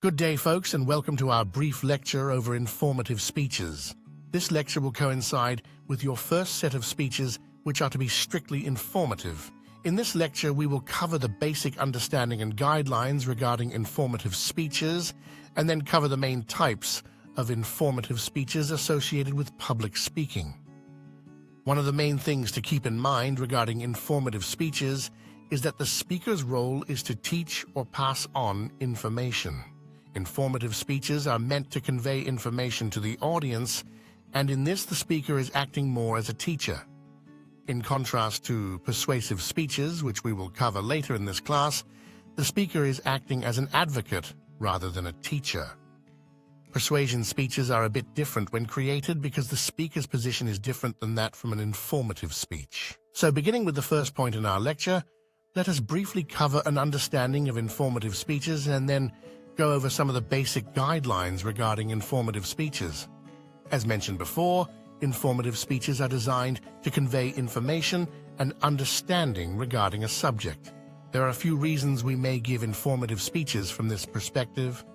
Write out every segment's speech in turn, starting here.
Good day, folks, and welcome to our brief lecture over informative speeches. This lecture will coincide with your first set of speeches, which are to be strictly informative. In this lecture, we will cover the basic understanding and guidelines regarding informative speeches, and then cover the main types of informative speeches associated with public speaking. One of the main things to keep in mind regarding informative speeches is that the speaker's role is to teach or pass on information. Informative speeches are meant to convey information to the audience, and in this the speaker is acting more as a teacher. In contrast to persuasive speeches, which we will cover later in this class, the speaker is acting as an advocate rather than a teacher. Persuasion speeches are a bit different when created because the speaker's position is different than that from an informative speech. So beginning with the first point in our lecture, let us briefly cover an understanding of informative speeches and then go over some of the basic guidelines regarding informative speeches. As mentioned before, informative speeches are designed to convey information and understanding regarding a subject. There are a few reasons we may give informative speeches from this perspective.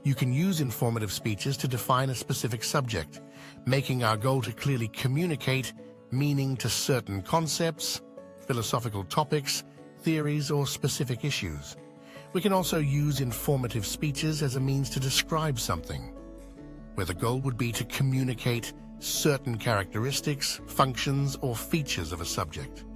You can use informative speeches to define a specific subject, making our goal to clearly communicate meaning to certain concepts, philosophical topics, theories, or specific issues. We can also use informative speeches as a means to describe something, where the goal would be to communicate certain characteristics, functions, or features of a subject.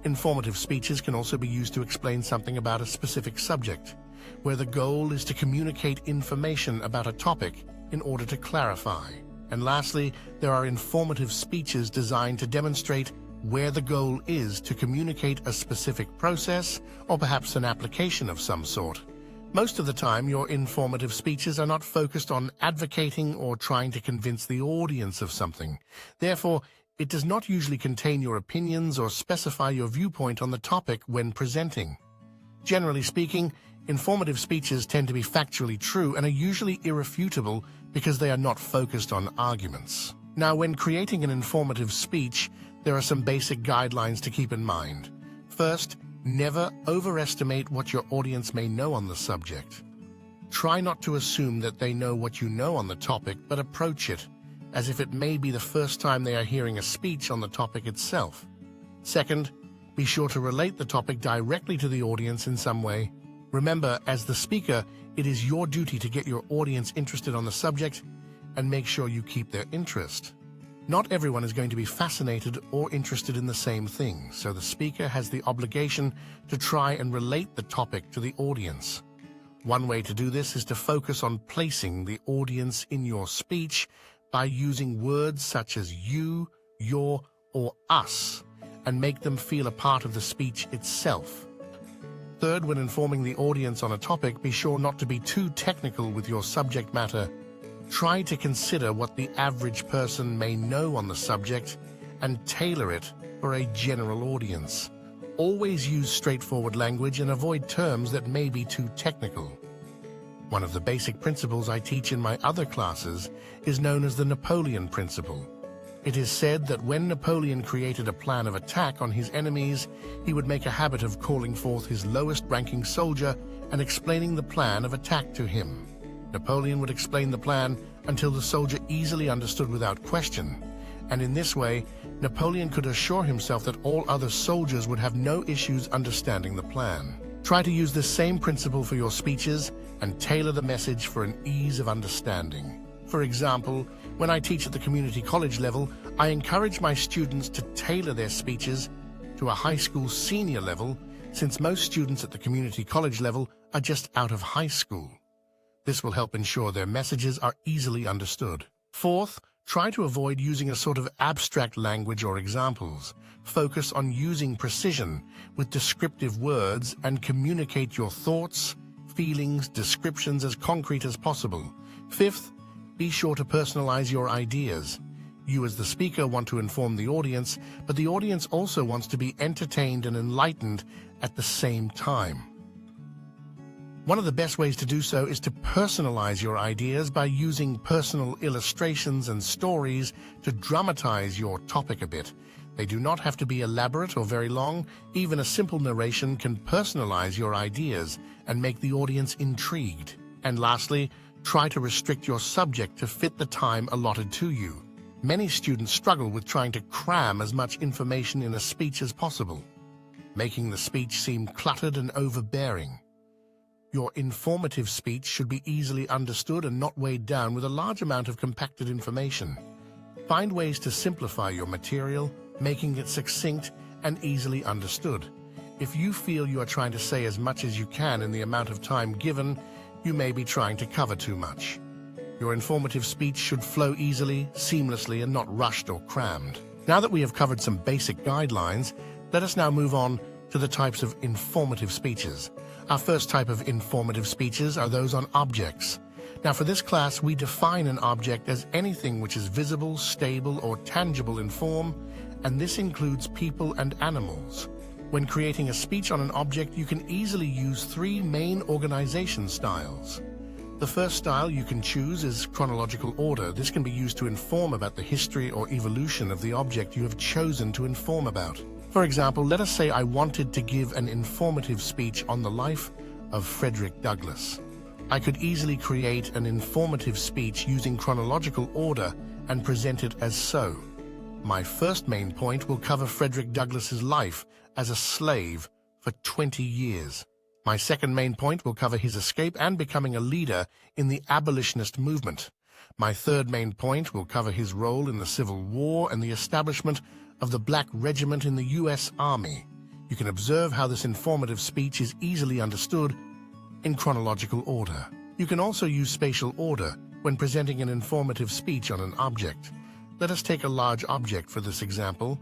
Informative speeches can also be used to explain something about a specific subject, where the goal is to communicate information about a topic in order to clarify. And lastly, there are informative speeches designed to demonstrate where the goal is to communicate a specific process or perhaps an application of some sort. Most of the time, your informative speeches are not focused on advocating or trying to convince the audience of something. Therefore, it does not usually contain your opinions or specify your viewpoint on the topic when presenting. Generally speaking, informative speeches tend to be factually true and are usually irrefutable because they are not focused on arguments. Now, when creating an informative speech, there are some basic guidelines to keep in mind. First, never overestimate what your audience may know on the subject. Try not to assume that they know what you know on the topic, but approach it as if it may be the first time they are hearing a speech on the topic itself. Second, be sure to relate the topic directly to the audience in some way. Remember, as the speaker, it is your duty to get your audience interested on the subject and make sure you keep their interest. Not everyone is going to be fascinated or interested in the same thing, so the speaker has the obligation to try and relate the topic to the audience. One way to do this is to focus on placing the audience in your speech by using words such as you, your, or us, and make them feel a part of the speech itself. Third, when informing the audience on a topic, be sure not to be too technical with your subject matter. Try to consider what the average person may know on the subject and tailor it for a general audience. Always use straightforward language and avoid terms that may be too technical. One of the basic principles I teach in my other classes is known as the Napoleon Principle. It is said that when Napoleon created a plan of attack on his enemies, he would make a habit of calling forth his lowest-ranking soldier and explaining the plan of attack to him. Napoleon would explain the plan until the soldier easily understood without question, and in this way, Napoleon could assure himself that all other soldiers would have no issues understanding the plan. Try to use this same principle for your speeches and tailor the message for an ease of understanding. For example, when I teach at the community college level, I encourage my students to tailor their speeches to a high school senior level, since most students at the community college level are just out of high school. This will help ensure their messages are easily understood. Fourth, try to avoid using a sort of abstract language or examples. Focus on using precision with descriptive words and communicate your thoughts, feelings, descriptions as concrete as possible. Fifth, be sure to personalize your ideas. You as the speaker want to inform the audience, but the audience also wants to be entertained and enlightened at the same time. One of the best ways to do so is to personalize your ideas by using personal illustrations and stories to dramatize your topic a bit. They do not have to be elaborate or very long. Even a simple narration can personalize your ideas and make the audience intrigued. And lastly, try to restrict your subject to fit the time allotted to you. Many students struggle with trying to cram as much information in a speech as possible, making the speech seem cluttered and overbearing. Your informative speech should be easily understood and not weighed down with a large amount of compacted information. Find ways to simplify your material, making it succinct and easily understood. If you feel you are trying to say as much as you can in the amount of time given, you may be trying to cover too much. Your informative speech should flow easily, seamlessly, and not rushed or crammed. Now that we have covered some basic guidelines, let us now move on to the types of informative speeches. Our first type of informative speeches are those on objects. Now for this class, we define an object as anything which is visible, stable, or tangible in form, and this includes people and animals. When creating a speech on an object, you can easily use three main organization styles. The first style you can choose is chronological order. This can be used to inform about the history or evolution of the object you have chosen to inform about. For example, let us say I wanted to give an informative speech on the life of Frederick Douglass. I could easily create an informative speech using chronological order and present it as so. My first main point will cover Frederick Douglass's life as a slave for 20 years. My second main point will cover his escape and becoming a leader in the abolitionist movement. My third main point will cover his role in the Civil War and the establishment of the Black Regiment in the U.S. Army. You can observe how this informative speech is easily understood in chronological order. You can also use spatial order when presenting an informative speech on an object. Let us take a large object for this example.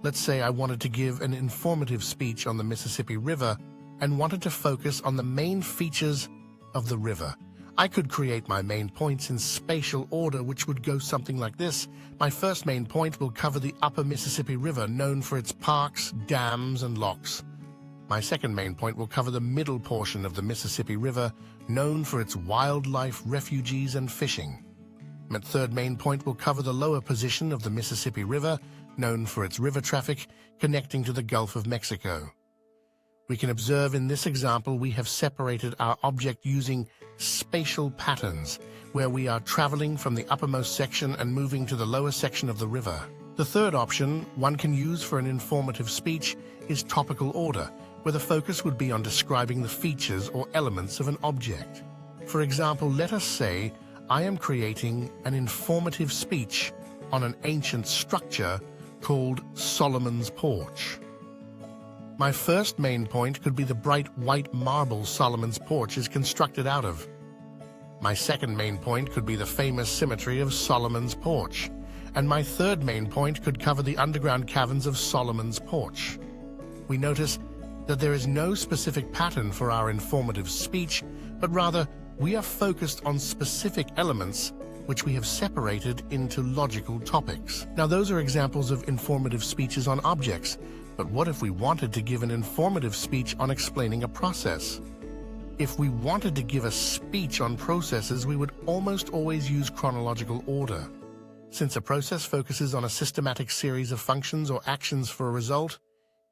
Let's say I wanted to give an informative speech on the Mississippi River and wanted to focus on the main features of the river. I could create my main points in spatial order, which would go something like this. My first main point will cover the upper Mississippi River, known for its parks, dams, and locks. My second main point will cover the middle portion of the Mississippi River, known for its wildlife, refugees, and fishing. My third main point will cover the lower position of the Mississippi River, known for its river traffic connecting to the Gulf of Mexico. We can observe in this example we have separated our object using spatial patterns, where we are traveling from the uppermost section and moving to the lower section of the river. The third option one can use for an informative speech is topical order, where the focus would be on describing the features or elements of an object. For example, let us say I am creating an informative speech on an ancient structure called Solomon's Porch. My first main point could be the bright white marble Solomon's Porch is constructed out of. My second main point could be the famous symmetry of Solomon's Porch. And my third main point could cover the underground caverns of Solomon's Porch. We notice that there is no specific pattern for our informative speech, but rather we are focused on specific elements which we have separated into logical topics. Now, those are examples of informative speeches on objects, but what if we wanted to give an informative speech on explaining a process? If we wanted to give a speech on processes, we would almost always use chronological order. Since a process focuses on a systematic series of functions or actions for a result,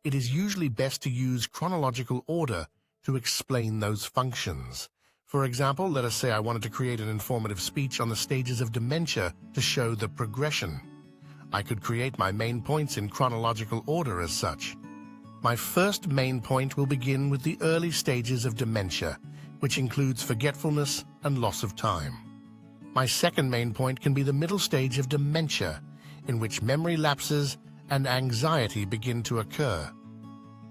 it is usually best to use chronological order to explain those functions. For example, let us say I wanted to create an informative speech on the stages of dementia to show the progression. I could create my main points in chronological order as such. My first main point will begin with the early stages of dementia, which includes forgetfulness and loss of time. My second main point can be the middle stage of dementia, in which memory lapses and anxiety begin to occur.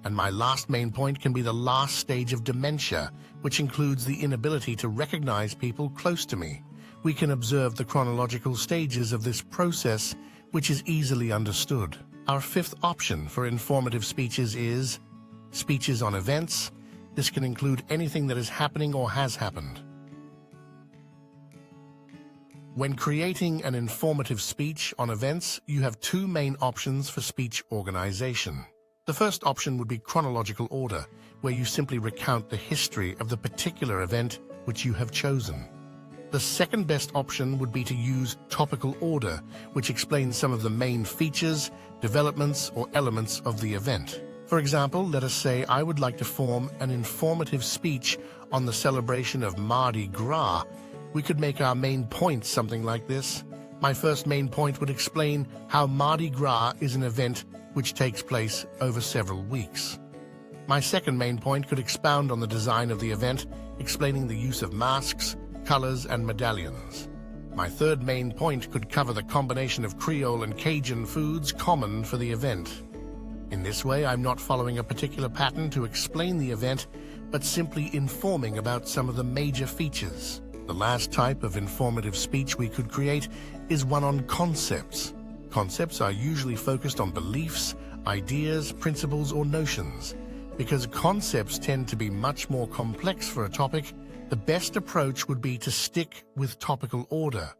And my last main point can be the last stage of dementia, which includes the inability to recognize people close to me. We can observe the chronological stages of this process, which is easily understood. Our fifth option for informative speeches is speeches on events. This can include anything that is happening or has happened. When creating an informative speech on events, you have two main options for speech organization. The first option would be chronological order, where you simply recount the history of the particular event which you have chosen. The second best option would be to use topical order, which explains some of the main features, developments, or elements of the event. For example, let us say I would like to form an informative speech on the celebration of Mardi Gras. We could make our main point something like this. My first main point would explain how Mardi Gras is an event which takes place over several weeks. My second main point could expound on the design of the event, explaining the use of masks, colors, and medallions. My third main point could cover the combination of Creole and Cajun foods common for the event. In this way, I'm not following a particular pattern to explain the event, but simply informing about some of the major features. The last type of informative speech we could create is one on concepts. Concepts are usually focused on beliefs, ideas, principles, or notions. Because concepts tend to be much more complex for a topic, the best approach would be to stick with topical order.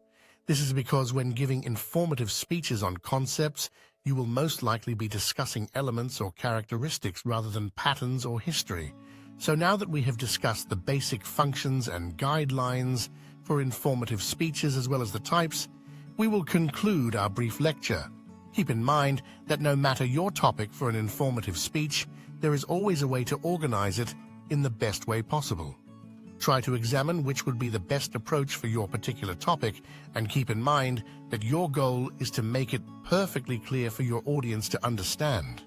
This is because when giving informative speeches on concepts, you will most likely be discussing elements or characteristics rather than patterns or history. So now that we have discussed the basic functions and guidelines for informative speeches as well as the types, we will conclude our brief lecture. Keep in mind that no matter your topic for an informative speech, there is always a way to organize it in the best way possible. Try to examine which would be the best approach for your particular topic, and keep in mind that your goal is to make it perfectly clear for your audience to understand.